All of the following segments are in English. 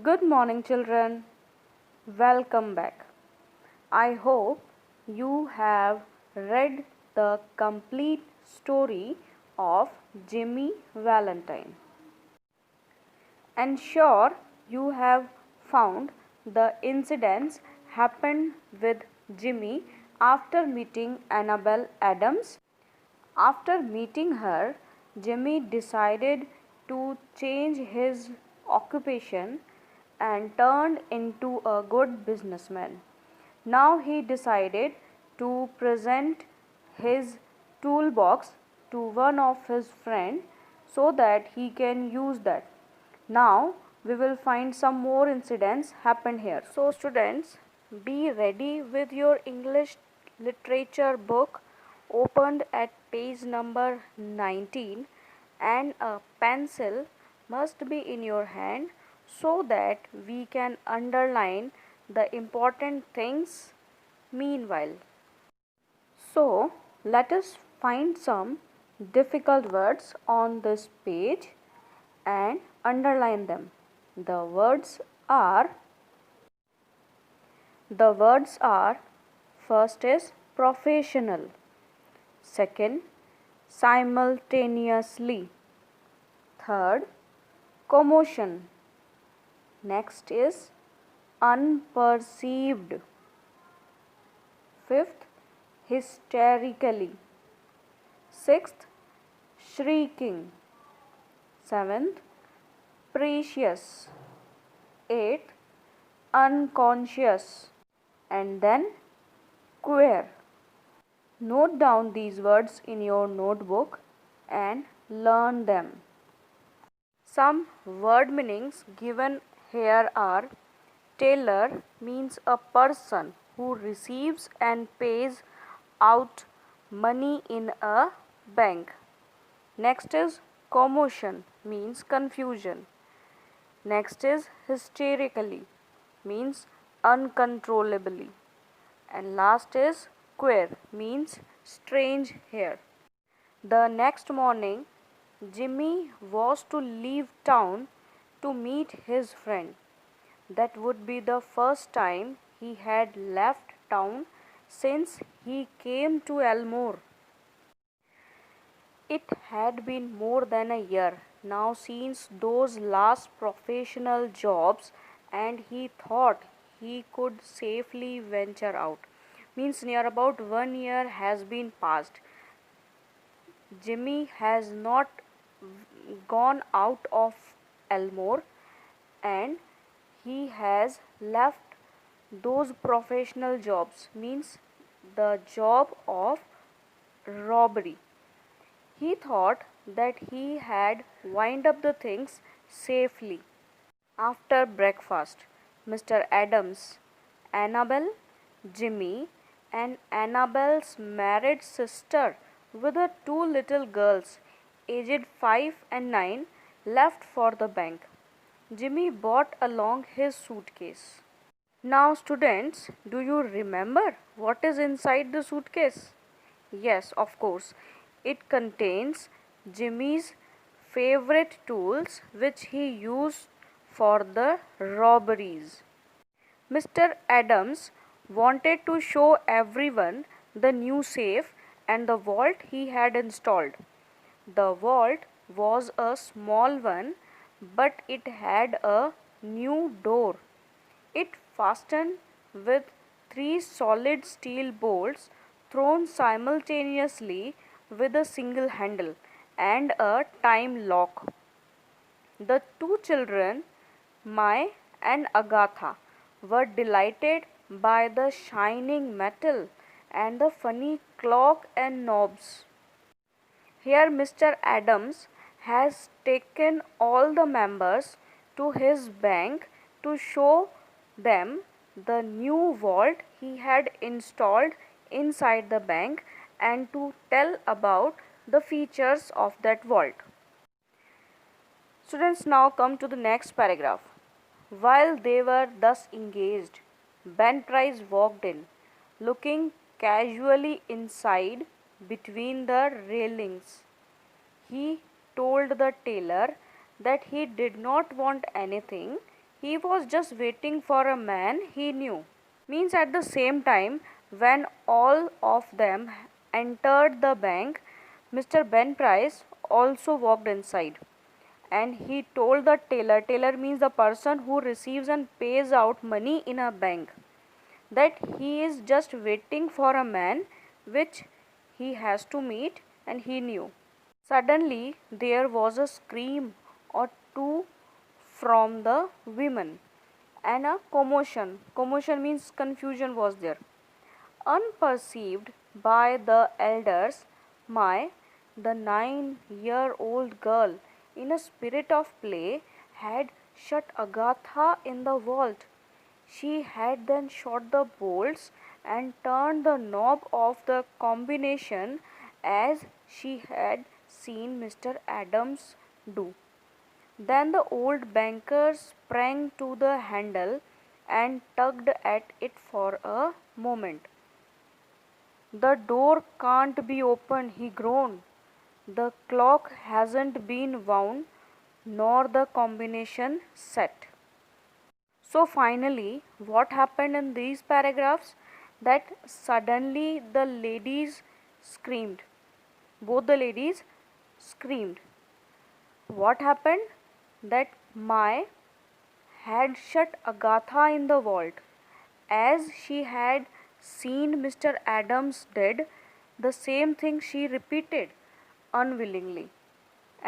Good morning, children. Welcome back. I hope you have read the complete story of Jimmy Valentine. And sure, you have found the incidents happened with Jimmy after meeting Annabelle Adams. After meeting her, Jimmy decided to change his occupation and turned into a good businessman. Now he decided to present his toolbox to one of his friends so that he can use that. Now we will find some more incidents happened here. So students, be ready with your English literature book opened at page number 19 and a pencil must be in your hand so that we can underline the important things meanwhile. So let us find some difficult words on this page and underline them. The words are first is professional, second simultaneously, third commotion, next is unperceived, fifth hysterically, sixth shrieking, seventh precious, eighth unconscious, and then queer. Note down these words in your notebook and learn them. Some word meanings given here are: teller means a person who receives and pays out money in a bank. Next is commotion means confusion. Next is hysterically means uncontrollably. And last is queer means strange here. The next morning, Jimmy was to leave town to meet his friend. That would be the first time he had left town since he came to Elmore. It had been more than a year now since those last professional jobs, and he thought he could safely venture out. Means near about 1 year has been passed. Jimmy has not gone out of Elmore and he has left those professional jobs, means the job of robbery. He thought that he had wind up the things safely. After breakfast, Mr. Adams, Annabelle, Jimmy, and Annabelle's married sister with her two little girls, aged 5 and 9, left for the bank. Jimmy brought along his suitcase. Now, students, do you remember what is inside the suitcase? Yes, of course. It contains Jimmy's favorite tools which he used for the robberies. Mr. Adams wanted to show everyone the new safe and the vault he had installed. The vault was a small one, but it had a new door. It fastened with three solid steel bolts thrown simultaneously with a single handle and a time lock. The two children, Mai and Agatha, were delighted by the shining metal and the funny clock and knobs. Here Mr. Adams has taken all the members to his bank to show them the new vault he had installed inside the bank and to tell about the features of that vault. Students, now come to the next paragraph. While they were thus engaged, Ben Price walked in, looking casually inside between the railings. He told the tailor that he did not want anything, He was just waiting for a man he knew. Means at the same time, when all of them entered the bank, Mr. Ben Price also walked inside, and he told the teller means the person who receives and pays out money in a bank, that he is just waiting for a man which he has to meet and he knew. Suddenly there was a scream or two from the women and a commotion. Commotion means confusion was there. Unperceived by the elders, my the 9-year-old girl, in a spirit of play, had shut Agatha in the vault. She had then shot the bolts and turned the knob of the combination as she had seen Mr. Adams do. Then the old banker sprang to the handle and tugged at it for a moment. "The door can't be opened," he groaned. "The clock hasn't been wound, nor the combination set." So finally, what happened in these paragraphs? That suddenly the ladies screamed. Both the ladies screamed. What happened? That Mai had shut Agatha in the vault. As she had seen Mr. Adams dead, the same thing she repeated unwillingly.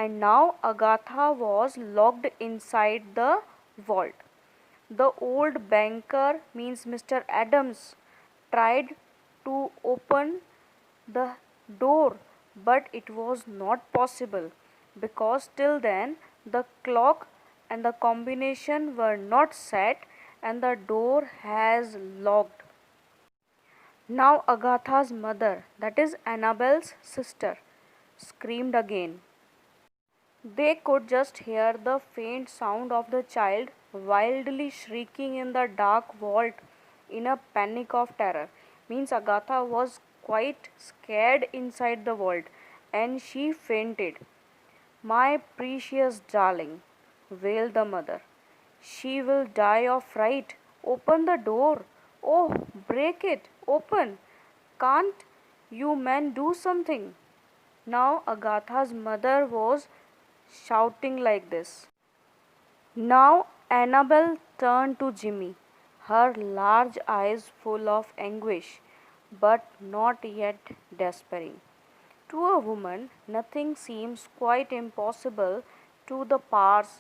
And now Agatha was locked inside the vault. The old banker, means Mr. Adams, tried to open the door, but it was not possible because till then the clock and the combination were not set and the door has locked. Now Agatha's mother, that is Annabel's sister, screamed again. They could just hear the faint sound of the child wildly shrieking in the dark vault in a panic of terror. Means Agatha was quite scared inside the vault and she fainted. "My precious darling," wailed the mother. "She will die of fright. Open the door. Oh, break it open. Can't you men do something?" Now Agatha's mother was shouting like this. Now Annabel turned to Jimmy, her large eyes full of anguish, but not yet despairing. To a woman, nothing seems quite impossible to the powers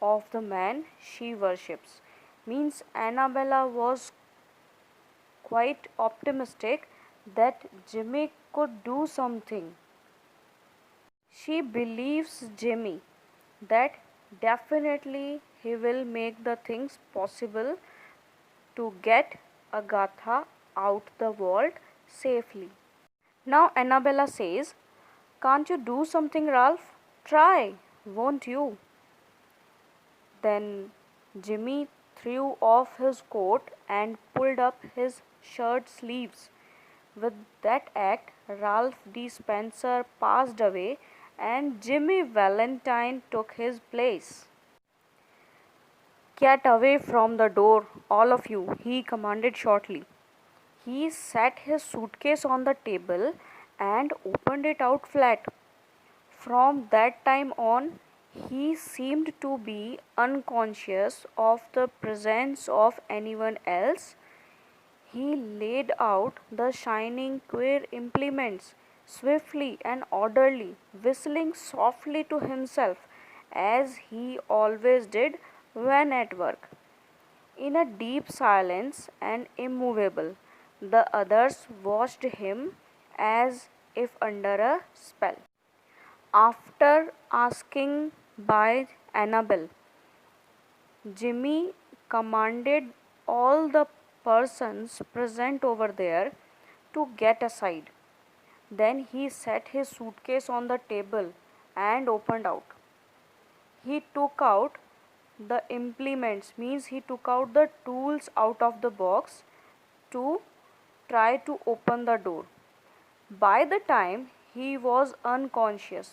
of the man she worships. Means Annabella was quite optimistic that Jimmy could do something. She believes Jimmy that definitely he will make the things possible to get Agatha out the vault safely. Now Annabella says, "Can't you do something, Ralph? Try, won't you?" Then Jimmy threw off his coat and pulled up his shirt sleeves. With that act, Ralph D. Spencer passed away and Jimmy Valentine took his place. "Get away from the door, all of you," he commanded shortly. He set his suitcase on the table and opened it out flat. From that time on, he seemed to be unconscious of the presence of anyone else. He laid out the shining queer implements swiftly and orderly, whistling softly to himself as he always did when at work. In a deep silence and immovable, the others watched him as if under a spell. After asking by Annabel, Jimmy commanded all the persons present over there to get aside. Then he set his suitcase on the table and opened out. He took out the implements, means he took out the tools out of the box to try to open the door. By the time he was unconscious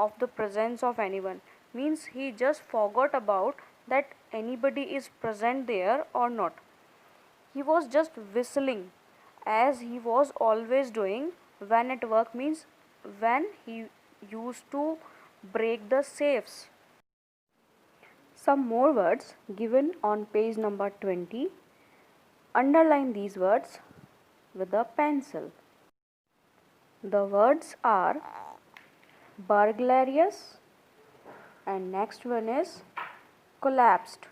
of the presence of anyone, means he just forgot about that anybody is present there or not. He was just whistling as he was always doing when at work, means when he used to break the safes. Some more words given on page number 20. Underline these words with a pencil. The words are burglarious and next one is collapsed.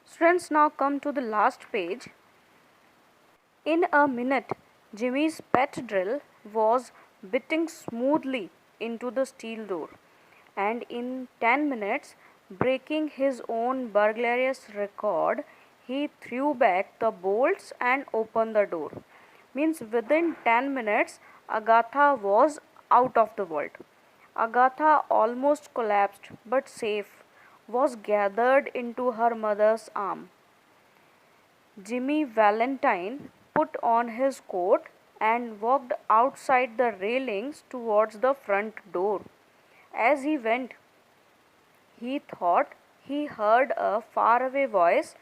Students, now come to the last page. In a minute, Jimmy's pet drill was biting smoothly into the steel door, and in 10 minutes, breaking his own burglarious record, he threw back the bolts and opened the door. Means within 10 minutes, Agatha was out of the world. Agatha, almost collapsed but safe, was gathered into her mother's arm. Jimmy Valentine put on his coat and walked outside the railings towards the front door. As he went, he thought he heard a faraway voice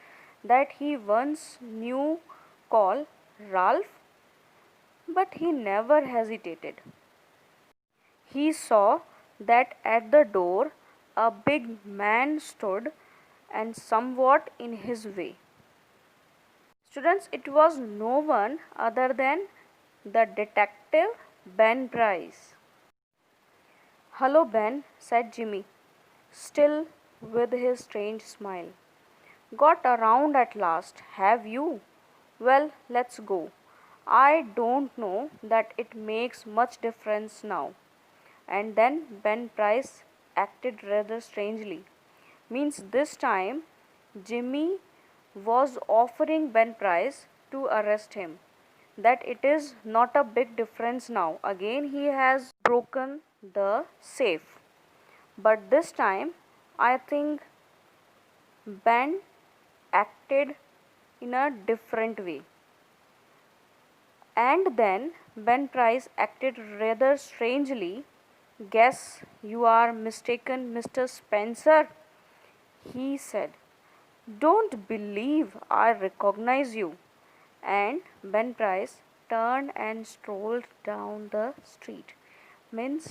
that he once knew call Ralph, but he never hesitated. He saw that at the door a big man stood and somewhat in his way. Students, it was no one other than the detective Ben Price. "Hello, Ben," said Jimmy, still with his strange smile. "Got around at last, have you? Well, let's go. I don't know that it makes much difference now." And then Ben Price acted rather strangely. Means this time Jimmy was offering Ben Price to arrest him. That it is not a big difference now. Again, he has broken the safe. But this time, I think Ben acted in a different way. And then Ben Price acted rather strangely. "Guess you are mistaken, Mr. Spencer," he said. "Don't believe I recognize you." And Ben Price turned and strolled down the street. Means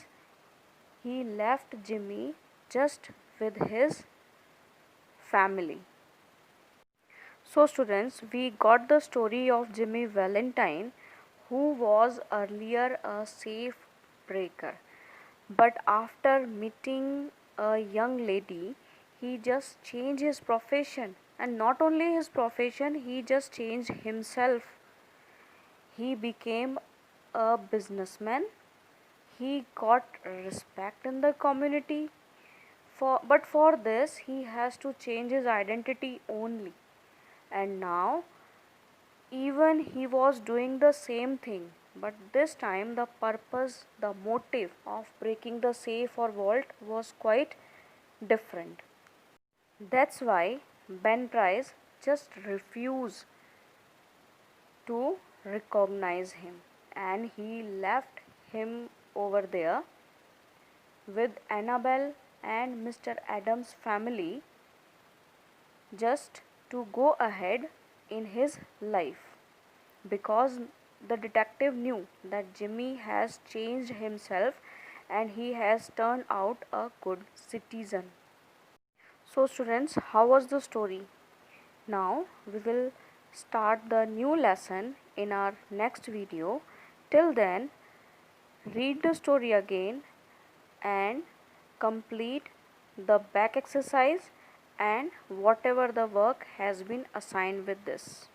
he left Jimmy just with his family. So students, we got the story of Jimmy Valentine, who was earlier a safe breaker. But after meeting a young lady, he just changed his profession. And not only his profession, he just changed himself. He became a businessman. He got respect in the community. But for this, he has to change his identity only. And now, even he was doing the same thing, but this time the purpose, the motive of breaking the safe or vault was quite different. That's why Ben Price just refused to recognize him, and he left him over there with Annabelle and Mr. Adams' family just to go ahead in his life, because the detective knew that Jimmy has changed himself and he has turned out a good citizen. So students, how was the story? Now we will start the new lesson in our next video. Till then, read the story again and complete the back exercise and whatever the work has been assigned with this.